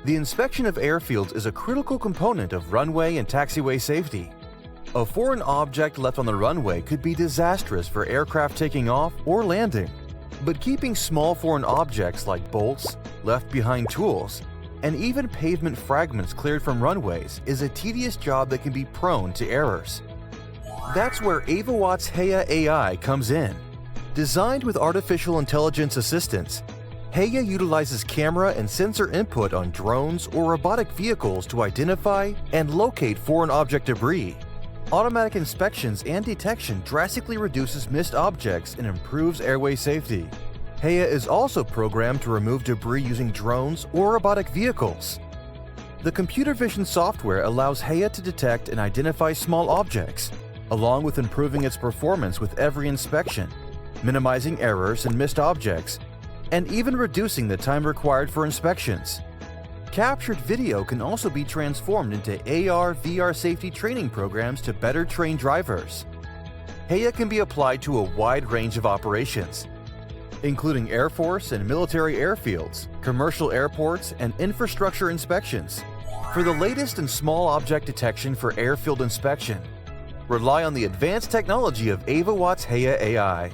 The inspection of airfields is a critical component of runway and taxiway safety. A foreign object left on the runway could be disastrous for aircraft taking off or landing. But keeping small foreign objects like bolts, left-behind tools, and even pavement fragments cleared from runways is a tedious job that can be prone to errors. That's where AvaWatz Haya AI comes in. Designed with artificial intelligence assistance, Haya utilizes camera and sensor input on drones or robotic vehicles to identify and locate foreign object debris. Automatic inspections and detection drastically reduces missed objects and improves airway safety. Haya is also programmed to remove debris using drones or robotic vehicles. The computer vision software allows Haya to detect and identify small objects, along with improving its performance with every inspection, minimizing errors and missed objects, and even reducing the time required for inspections. Captured video can also be transformed into AR/VR safety training programs to better train drivers. Haya can be applied to a wide range of operations, including Air Force and military airfields, commercial airports, and infrastructure inspections. For the latest in small object detection for airfield inspection, rely on the advanced technology of AvaWatz Haya AI.